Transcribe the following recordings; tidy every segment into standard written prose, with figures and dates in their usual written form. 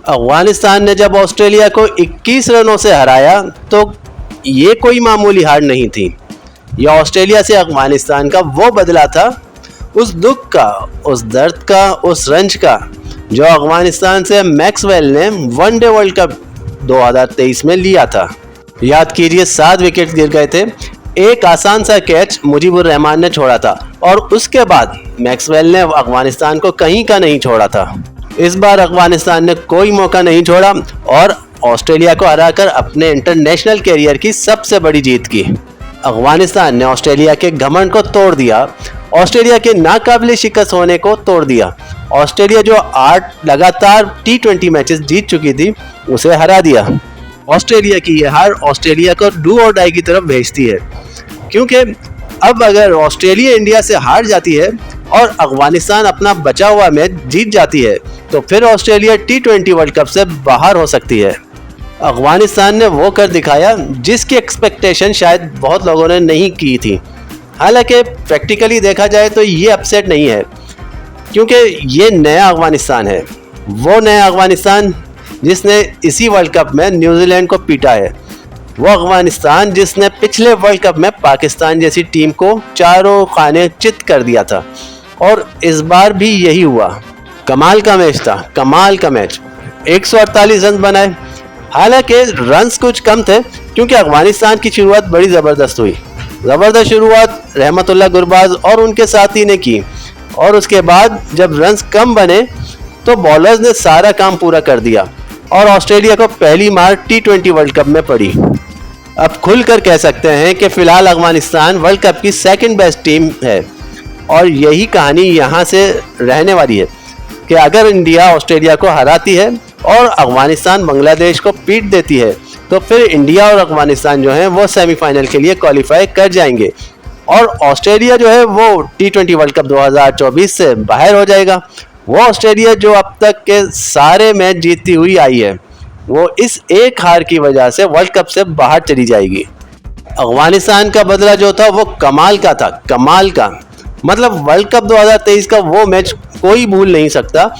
अफगानिस्तान ने जब ऑस्ट्रेलिया को 21 रनों से हराया तो ये कोई मामूली हार नहीं थी। यह ऑस्ट्रेलिया से अफगानिस्तान का वो बदला था, उस दुख का, उस दर्द का, उस रंज का जो अफगानिस्तान से मैक्सवेल ने वनडे वर्ल्ड कप 2023 में लिया था। याद कीजिए 7 विकेट गिर गए थे, एक आसान सा कैच मुजीबुर रहमान ने छोड़ा था और उसके बाद मैक्सवेल ने अफगानिस्तान को कहीं का नहीं छोड़ा था। इस बार अफगानिस्तान ने कोई मौका नहीं छोड़ा और ऑस्ट्रेलिया को हराकर अपने इंटरनेशनल कैरियर की सबसे बड़ी जीत की। अफगानिस्तान ने ऑस्ट्रेलिया के घमंड को तोड़ दिया, ऑस्ट्रेलिया के नाकाबिले शिकस्त होने को तोड़ दिया। ऑस्ट्रेलिया जो 8 लगातार T20 मैचेस जीत चुकी थी उसे हरा दिया। ऑस्ट्रेलिया की यह हार ऑस्ट्रेलिया को डू और डाई की तरफ भेजती है, क्योंकि अब अगर ऑस्ट्रेलिया इंडिया से हार जाती है और अफगानिस्तान अपना बचा हुआ मैच जीत जाती है तो फिर ऑस्ट्रेलिया T20 वर्ल्ड कप से बाहर हो सकती है। अफगानिस्तान ने वो कर दिखाया जिसकी एक्सपेक्टेशन शायद बहुत लोगों ने नहीं की थी। हालांकि प्रैक्टिकली देखा जाए तो ये अपसेट नहीं है, क्योंकि ये नया अफगानिस्तान है, वो नया अफगानिस्तान जिसने इसी वर्ल्ड कप में न्यूजीलैंड को पीटा है, वो अफगानिस्तान जिसने पिछले वर्ल्ड कप में पाकिस्तान जैसी टीम को चारों खाने चित कर दिया था और इस बार भी यही हुआ। कमाल का मैच था, कमाल का मैच। 148 रन बनाए, हालांकि रन्स कुछ कम थे क्योंकि अफगानिस्तान की शुरुआत बड़ी ज़बरदस्त हुई। ज़बरदस्त शुरुआत रहमतुल्लाह गुरबाज और उनके साथी ने की और उसके बाद जब रन्स कम बने तो बॉलर्स ने सारा काम पूरा कर दिया और ऑस्ट्रेलिया को पहली मार T20 वर्ल्ड कप में पड़ी। अब खुलकर कह सकते हैं कि फ़िलहाल अफगानिस्तान वर्ल्ड कप की सेकंड बेस्ट टीम है और यही कहानी यहाँ से रहने वाली है कि अगर इंडिया ऑस्ट्रेलिया को हराती है और अफगानिस्तान बांग्लादेश को पीट देती है तो फिर इंडिया और अफगानिस्तान जो है वो सेमीफाइनल के लिए क्वालिफाई कर जाएंगे और ऑस्ट्रेलिया जो है वो T20 वर्ल्ड कप 2024 से बाहर हो जाएगा। वो ऑस्ट्रेलिया जो अब तक के सारे मैच जीतती हुई आई है वो इस एक हार की वजह से वर्ल्ड कप से बाहर चली जाएगी। अफगानिस्तान का बदला जो था वो कमाल का था, कमाल का। मतलब वर्ल्ड कप 2023 का वो मैच कोई भूल नहीं सकता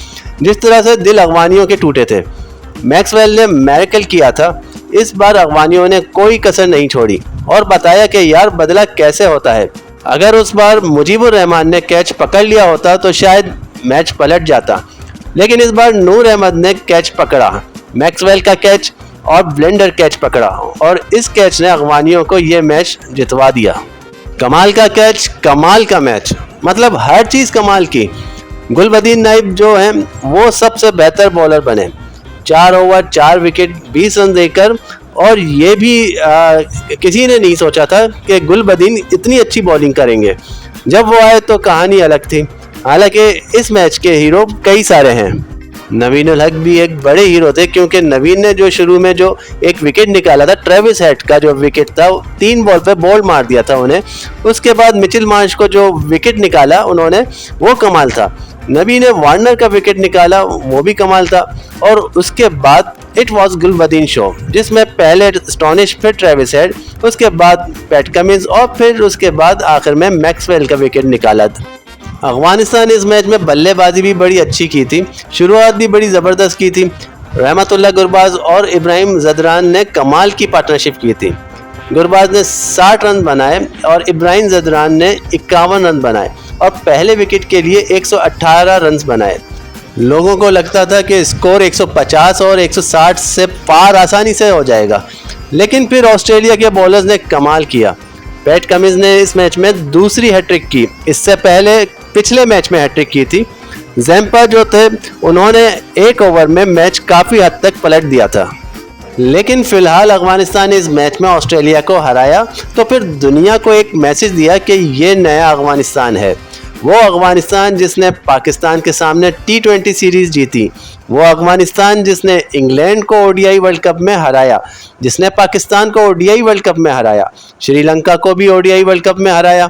जिस तरह से दिल अफगानियों के टूटे थे। मैक्सवेल ने मैरेकल किया था, इस बार अफगानियों ने कोई कसर नहीं छोड़ी और बताया कि यार बदला कैसे होता है। अगर उस बार मुजीबुर रहमान ने कैच पकड़ लिया होता तो शायद मैच पलट जाता, लेकिन इस बार नूर अहमद ने कैच पकड़ा, मैक्सवेल का कैच और ब्लेंडर कैच पकड़ा और इस कैच ने अफगानियों को ये मैच जितवा दिया। कमाल का कैच, कमाल का मैच, मतलब हर चीज़ कमाल की। गुलबदीन नाइब जो हैं वो सबसे बेहतर बॉलर बने, 4 ओवर 4 विकेट 20 रन देकर, और ये भी किसी ने नहीं सोचा था कि गुलबदीन इतनी अच्छी बॉलिंग करेंगे। जब वो आए तो कहानी अलग थी। हालांकि इस मैच के हीरो कई सारे हैं। नवीन उल हक भी एक बड़े हीरो थे, क्योंकि नवीन ने जो शुरू में जो एक विकेट निकाला था, ट्रेविस हेड का जो विकेट था, 3 बॉल पे बॉल मार दिया था उन्हें। उसके बाद मिचेल मार्श को जो विकेट निकाला उन्होंने, वो कमाल था। नबी ने वार्नर का विकेट निकाला, वो भी कमाल था। और उसके बाद इट वॉज गुलबदीन शो, जिसमें पहले स्टॉनिश, फिर ट्रेविस हेड, उसके बाद पैट कमिंस और फिर उसके बाद आखिर में मैक्सवेल का विकेट निकाला था। अफगानिस्तान इस मैच में बल्लेबाजी भी बड़ी अच्छी की थी, शुरुआत भी बड़ी ज़बरदस्त की थी। रहमतुल्लाह गुरबाज और इब्राहिम जदरान ने कमाल की पार्टनरशिप की थी। गुरबाज ने 60 रन बनाए और इब्राहिम जदरान ने 51 रन बनाए और पहले विकेट के लिए 118 रन बनाए। लोगों को लगता था कि स्कोर 150 और 160 से पार आसानी से हो जाएगा, लेकिन फिर ऑस्ट्रेलिया के बॉलर्स ने कमाल किया। पैट कमिंस ने इस मैच में दूसरी हैट्रिक की, इससे पहले पिछले मैच में हैट्रिक की थी। जैम्पा जो थे उन्होंने 1 ओवर में मैच काफ़ी हद तक पलट दिया था। लेकिन फिलहाल अफगानिस्तान ने इस मैच में ऑस्ट्रेलिया को हराया तो फिर दुनिया को एक मैसेज दिया कि ये नया अफगानिस्तान है। वो अफगानिस्तान जिसने पाकिस्तान के सामने T20 सीरीज़ जीती, वो अफगानिस्तान जिसने इंग्लैंड को ODI वर्ल्ड कप में हराया, जिसने पाकिस्तान को ODI वर्ल्ड कप में हराया, श्रीलंका को भी ODI वर्ल्ड कप में हराया,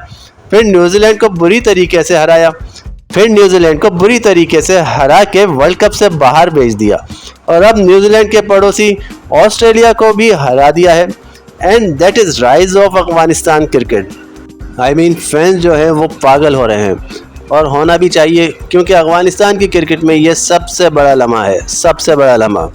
फिर न्यूजीलैंड को बुरी तरीके से हराया, फिर न्यूजीलैंड को बुरी तरीके से हरा के वर्ल्ड कप से बाहर भेज दिया और अब न्यूजीलैंड के पड़ोसी ऑस्ट्रेलिया को भी हरा दिया है। And that is rise of Afghanistan cricket. I mean fans जो है वो पागल हो रहे हैं। और होना भी चाहिए, क्योंकि अफ़गानिस्तान की क्रिकेट में ये सबसे बड़ा लम्हा है, सबसे बड़ा लम्हा।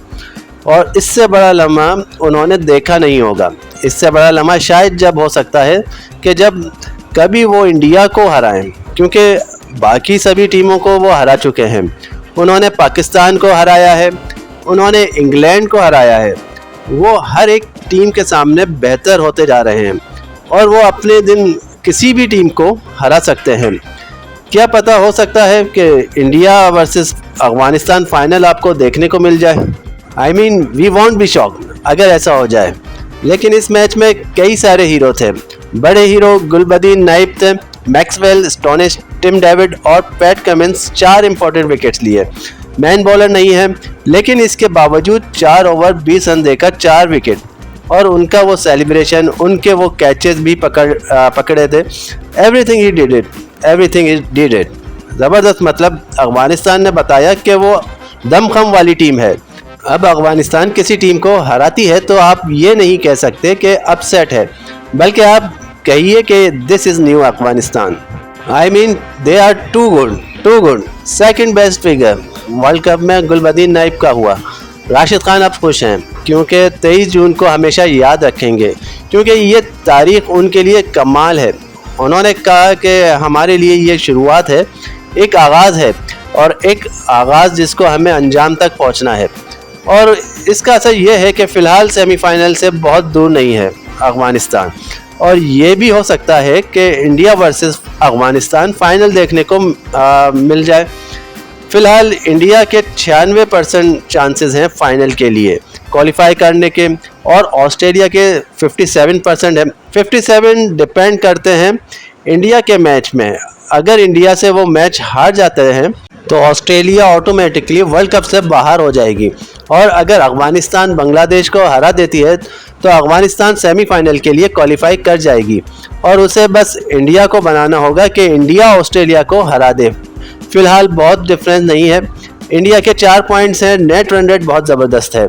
और इससे बड़ा लम्हा उन्होंने देखा नहीं होगा। इससे बड़ा लम्हा शायद जब हो सकता है कि जब कभी वो इंडिया को हराएं, क्योंकि बाकी सभी टीमों को वो हरा चुके हैं। उन्होंने पाकिस्तान को हराया है, उन्होंने इंग्लैंड को हराया है। वो हर एक टीम के सामने बेहतर होते जा रहे हैं और वो अपने दिन किसी भी टीम को हरा सकते हैं। क्या पता, हो सकता है कि इंडिया वर्सेस अफ़गानिस्तान फाइनल आपको देखने को मिल जाए। I mean we won't be shocked अगर ऐसा हो जाए। लेकिन इस मैच में कई सारे हीरो थे। बड़े हीरो गुलबदीन नाइब थे, मैक्सवेल, स्टोनिस, टिम डेविड और पैट कमिंस 4 इंपॉर्टेंट विकेट्स लिए। मैन बॉलर नहीं है, लेकिन इसके बावजूद 4 ओवर 20 रन देकर 4 विकेट, और उनका वो सेलिब्रेशन, उनके वो कैचेस भी पकड़े थे। Everything he did it, everything he did it. ज़बरदस्त। मतलब अफ़गानिस्तान ने बताया कि वो दमखम वाली टीम है। अब अफ़गानिस्तान किसी टीम को हराती है तो आप ये नहीं कह सकते कि अपसेट है, बल्कि आप कहिए कि this is new Afghanistan. I mean they are too good. Second best figure world cup में गुलबदीन नाइब का हुआ। राशिद खान अब खुश हैं, क्योंकि 23 जून को हमेशा याद रखेंगे, क्योंकि ये तारीख उनके लिए कमाल है। उन्होंने कहा कि हमारे लिए ये शुरुआत है, एक आगाज़ है, और एक आगाज़ जिसको हमें अंजाम तक पहुंचना है। और इसका असर ये है कि फ़िलहाल सेमीफाइनल से बहुत दूर नहीं है अफ़गानिस्तान, और ये भी हो सकता है कि इंडिया वर्सेस अफ़गानिस्तान फाइनल देखने को मिल जाए। फ़िलहाल इंडिया के 96% चांसेस हैं फाइनल के लिए क्वालिफाई करने के, और ऑस्ट्रेलिया के 57% है। 57 डिपेंड करते हैं इंडिया के मैच में। अगर इंडिया से वो मैच हार जाते हैं तो ऑस्ट्रेलिया ऑटोमेटिकली वर्ल्ड कप से बाहर हो जाएगी, और अगर अफ़गानिस्तान बांग्लादेश को हरा देती है तो अफ़गानिस्तान सेमीफाइनल के लिए क्वालिफाई कर जाएगी, और उसे बस इंडिया को बनाना होगा कि इंडिया ऑस्ट्रेलिया को हरा दे। फ़िलहाल बहुत डिफरेंस नहीं है, इंडिया के 4 पॉइंट्स हैं, नेट रन रेट बहुत ज़बरदस्त है।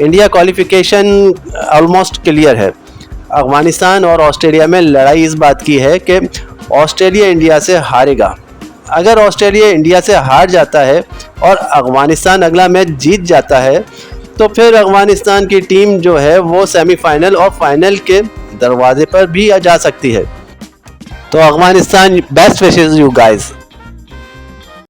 इंडिया क्वालिफिकेशन ऑलमोस्ट क्लियर है। अफ़गानिस्तान और ऑस्ट्रेलिया में लड़ाई इस बात की है कि ऑस्ट्रेलिया इंडिया से हारेगा। अगर ऑस्ट्रेलिया इंडिया से हार जाता है और अफ़गानिस्तान अगला मैच जीत जाता है तो फिर अफ़गानिस्तान की टीम जो है वो सेमीफाइनल और फाइनल के दरवाजे पर भी जा सकती है। तो Afghanistan, best wishes you guys.